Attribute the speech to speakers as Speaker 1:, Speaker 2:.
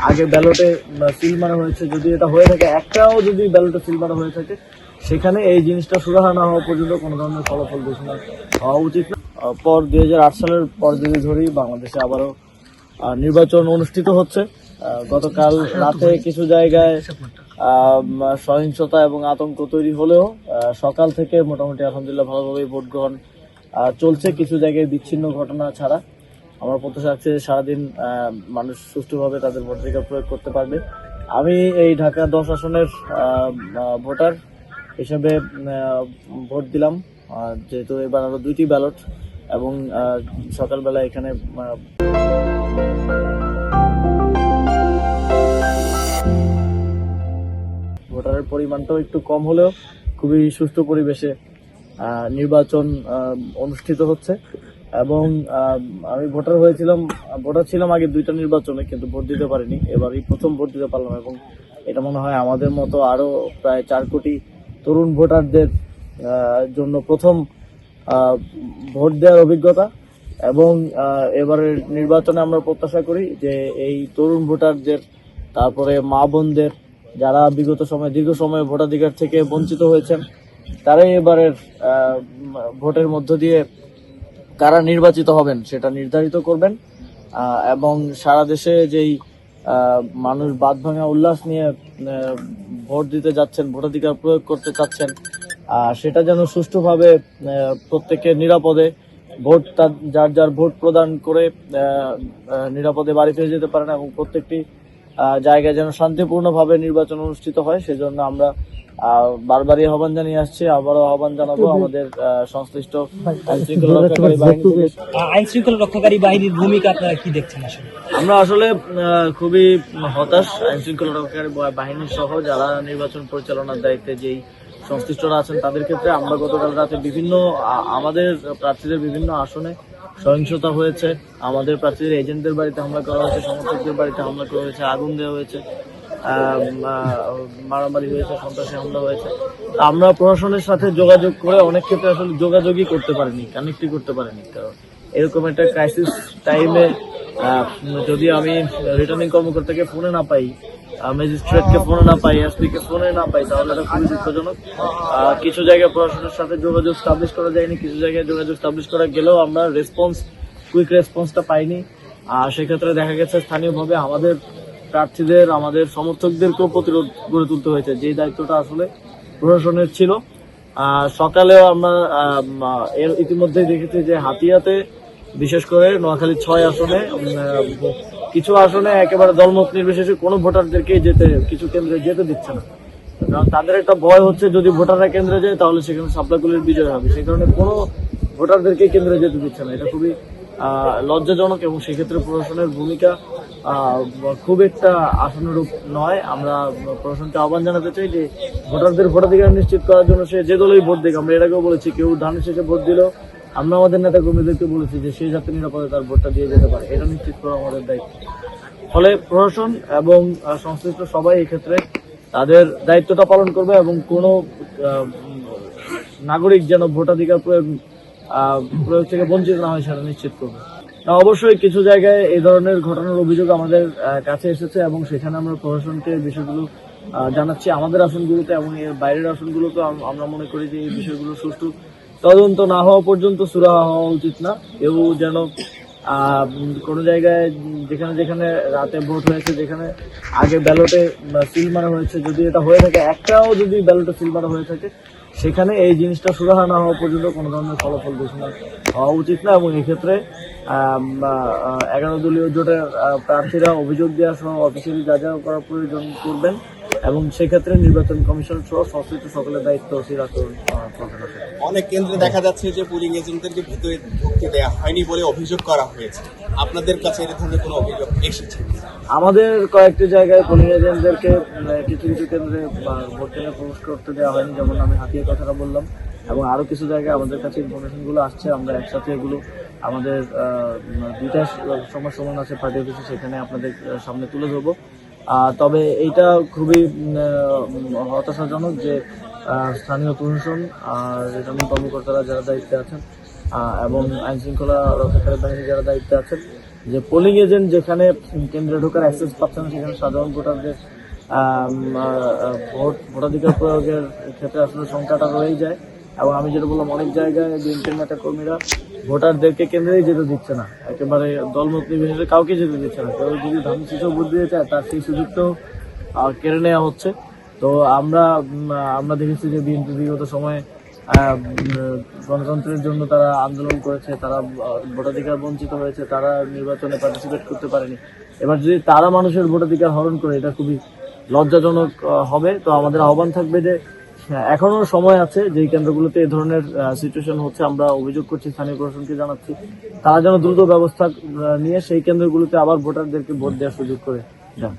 Speaker 1: আগে ব্যালটে সিল মারা হয়েছে, যদি এটা হয়ে থাকে, একটাও যদি ব্যালটে সিল মারা হয়ে থাকে, সেখানে এই জিনিসটা সুরাহা না হওয়া পর্যন্ত কোনো ধরনের ফলাফল ঘোষণা হওয়া উচিত না। পর 2008 সালের পর যদি ধরি, বাংলাদেশে আবারও নির্বাচন অনুষ্ঠিত হচ্ছে। গতকাল রাতে কিছু জায়গায় সহিংসতা এবং আতঙ্ক তৈরি হলেও সকাল থেকে মোটামুটি আলহামদুলিল্লাহ ভালোভাবেই ভোট গ্রহণ চলছে। কিছু জায়গায় বিচ্ছিন্ন ঘটনা ছাড়া আমরা প্রত্যাশা রাখছি সারাদিন মানুষ সুষ্ঠুভাবে তাদের ভোটাধিকার প্রয়োগ করতে পারবে। আমি এই ঢাকা 10 আসনের ভোটার হিসেবে ভোট দিলাম, যেহেতু এবার আরো 2টি ব্যালট, এবং সকালবেলা এখানে ভোটারের পরিমাণটাও একটু কম হলেও খুবই সুষ্ঠু পরিবেশে নির্বাচন অনুষ্ঠিত হচ্ছে। এবং আমি ভোটার ছিলাম আগে 2টা নির্বাচনে, কিন্তু ভোট দিতে পারিনি। এবারই প্রথম ভোট দিতে পারলাম, এবং এটা মনে হয় আমাদের মতো আরো প্রায় 4 কোটি তরুণ ভোটারদের জন্য প্রথম ভোট দেওয়ার অভিজ্ঞতা। এবং এবারের নির্বাচনে আমরা প্রত্যাশা করি যে এই তরুণ ভোটারদের, তারপরে মা বোনদের, যারা বিগত সময়ে দীর্ঘ সময় ভোটাধিকার থেকে বঞ্চিত হয়েছেন, তারাই এবারের ভোটের মধ্য দিয়ে কারা নির্বাচিত হবেন সেটা নির্ধারিত করবেন। এবং সারা দেশে যেই মানুষ বাঁধভাঙা উল্লাস নিয়ে ভোট দিতে যাচ্ছেন, ভোটাধিকার প্রয়োগ করতে চাচ্ছেন, সেটা যেন সুষ্ঠুভাবে প্রত্যেকের নিরাপদে ভোট যার যার ভোট প্রদান করে নিরাপদে বাড়ি ফিরে যেতে পারেন, এবং প্রত্যেকটি জায়গায় যেন শান্তিপূর্ণভাবে নির্বাচন অনুষ্ঠিত হয়, সেজন্য আমরা বারবারই আহ্বান জানিয়ে আসছি। আবারও আহ্বান জানাবো আমাদের সংশ্লিষ্ট
Speaker 2: আইন শৃঙ্খলা রক্ষাকারী বাহিনীর ভূমিকা আপনারা কি দেখছেন? আসলে
Speaker 1: আমরা আসলে খুবই হতাশ। আইন শৃঙ্খলা রক্ষাকারী বাহিনী সহ যারা নির্বাচন পরিচালনার দায়িত্বে যেই সংশ্লিষ্টরা আছেন, তাদের ক্ষেত্রে আমরা গতকাল রাতে আমাদের প্রার্থীদের বিভিন্ন আসনে সহিংসতা হয়েছে। আমাদের প্রার্থীদের এজেন্টদের বাড়িতে হামলা করা হয়েছে, সমর্থকদের বাড়িতে হামলা করা হয়েছে, আগুন দেওয়া হয়েছে, মারামারি হয়েছে, সন্ত্রাসী হামলা হয়েছে। আমরা প্রশাসনের সাথে যোগাযোগ করে অনেক ক্ষেত্রে আসলে যোগাযোগই করতে পারিনি, কানেক্টই করতে পারিনি। কারণ এরকম একটা ক্রাইসিস টাইমে যদি আমি রিটার্নিং কর্মকর্তাকে ফোনে না পাই, ম্যাজিস্ট্রেটকে ফোনে না পাই, এসপি কে ফোনে না পাই, তাহলে এটা খুবই দুঃখজনক। কিছু জায়গায় প্রশাসনের সাথে যোগাযোগ স্টাবলিশ করা যায়নি, কিছু জায়গায় যোগাযোগ স্টাবলিশ করা গেলেও আমরা কুইক রেসপন্সটা পাইনি। সেক্ষেত্রে দেখা গেছে স্থানীয়ভাবে আমাদের প্রার্থীদের, আমাদের সমর্থকদেরকেও প্রতিরোধ গড়ে তুলতে হয়েছে, যে দায়িত্বটা আসলে প্রশাসনের ছিল। সকালেও আমরা ইতিমধ্যেই দেখেছি যে হাতিয়াতে, বিশেষ করে নোয়াখালী 6 আসনে কিছু আসনে একেবারে দলমত নির্বিশেষে কোনো ভোটারদেরকে কিছু কেন্দ্রে যেতে দিচ্ছে না। কারণ তাদের একটা ভয় হচ্ছে, যদি ভোটাররা কেন্দ্রে যায় তাহলে সেখানে সাপ্লাইগুলির বিজয় হবে। সে কারণে কোনো ভোটারদেরকে কেন্দ্রে যেতে দিচ্ছে না। এটা খুবই লজ্জাজনক, এবং সেক্ষেত্রে প্রশাসনের ভূমিকা খুব একটা আশানুরূপ নয়। আমরা প্রশাসনকে আহ্বান জানাতে চাই যে ভোটারদের ভোটাধিকার নিশ্চিত করার জন্য সে যে দলই ভোট দিক, আমরা এর আগেও বলেছি, কেউ ধানের শেষে ভোট দিল, আমরা আমাদের নেতা কর্মীদেরকে বলেছি যে সে যাতে নিরাপদে তার ভোটটা দিয়ে যেতে পারে, এটা নিশ্চিত করা আমাদের দায়িত্ব। ফলে প্রশাসন এবং সংশ্লিষ্ট সবাই এক্ষেত্রে তাদের দায়িত্বটা পালন করবে, এবং কোনো নাগরিক যেন ভোটাধিকার প্রয়োগ থেকে বঞ্চিত না হয় সেটা নিশ্চিত করবে। অবশ্যই কিছু জায়গায় এই ধরনের ঘটনার অভিযোগ আমাদের কাছে এসেছে, এবং সেখানে আমরা প্রশাসনকে বিষয়গুলো জানাচ্ছি। আমাদের আসনগুলোতে এবং এর বাইরের আসনগুলোতে আমরা মনে করি যে এই বিষয়গুলো সুষ্ঠু তদন্ত না হওয়া পর্যন্ত সুরাহা হওয়া উচিত না। কেউ যেন কোনো জায়গায় যেখানে যেখানে রাতে ভোট হয়েছে, যেখানে আগে ব্যালটে সিল মারা হয়েছে, যদি এটা হয়ে থাকে, একটাও যদি ব্যালটে সিল মারা হয়ে থাকে, সেখানে এই জিনিসটা সুরাহা না হওয়া পর্যন্ত কোনো ধরনের ফলাফল ঘোষণা হওয়া উচিত না। এবং এক্ষেত্রে 11 দলীয় জোটের প্রার্থীরা অভিযোগ দেওয়া সহ অফিসিয়ালি যা যা করার প্রয়োজন করবেন, এবং সেক্ষেত্রে নির্বাচন কমিশন সহ সংশ্লিষ্ট সকলের দায়িত্ব অস্থির আচরণ করবেন।
Speaker 3: অনেক কেন্দ্রে দেখা যাচ্ছে যে পোলিং এজেন্টদেরকে ভিতরে ঢুকতে দেওয়া হয়নি বলে অভিযোগ করা হয়েছে। আপনাদের কাছে এই ধরনের কোনো অভিযোগ এসেছে?
Speaker 1: আমাদের কয়েকটি জায়গায় পোলিং এজেন্টদেরকে কিছু কিছু কেন্দ্রে ভোট কেন্দ্রে প্রবেশ করতে দেওয়া হয়নি, যেমন আমি হাতিয়ার কথাটা বললাম, এবং আরো কিছু জায়গায় আমাদের কাছে ইনফরমেশনগুলো আসছে। আমরা একসাথে এগুলো আমাদের 2টা সংবাদ সম্মেলন আছে পার্টি অফিসে, সেখানে আপনাদের সামনে তুলে ধরবো। তবে এইটা খুবই হতাশাজনক যে স্থানীয় প্রশাসন আর রিটার্নিং কর্মকর্তারা যারা দায়িত্বে আছেন, এবং আইন শৃঙ্খলা রক্ষাকারী বাহিনী যারা দায়িত্বে আছেন, যে পোলিং এজেন্ট যেখানে কেন্দ্রে ঢোকার অ্যাক্সেস পাচ্ছে না, সেখানে সাধারণ ভোটারদের ভোটাধিকার প্রয়োগের ক্ষেত্রে আসলে সংখ্যাটা রয়েই যায়। এবং আমি যেটা বললাম, অনেক জায়গায় বিএনপির নেতা কর্মীরা ভোটারদেরকে কেন্দ্রেই যেতে দিচ্ছে না, একেবারে দলমত নির্বিশেষে কাউকে যেতে দিচ্ছে না। কেউ যদি ধান শীষও ভোট দিতে চায় তার সেই সুযোগটাও কেড়ে নেওয়া হচ্ছে। তো আমরা দেখেছি যে বিএনপি বিগত সময়ে গণতন্ত্রের জন্য তারা আন্দোলন করেছে, তারা ভোটাধিকার বঞ্চিত হয়েছে, তারা নির্বাচনে পার্টিসিপেট করতে পারেনি। এবার যদি তারা মানুষের ভোটাধিকার হরণ করে, এটা খুবই লজ্জাজনক হবে। তো আমাদের আহ্বান থাকবে যে এখনো সময় আছে, যেই কেন্দ্রগুলোতে এই ধরনের সিচুয়েশন হচ্ছে, আমরা অভিযোগ করছি, স্থানীয় প্রশাসনকে জানাচ্ছি, তারা যেন দ্রুত ব্যবস্থা নিয়ে সেই কেন্দ্রগুলোতে আবার ভোটারদেরকে ভোট দেওয়ার সুযোগ করে দেন।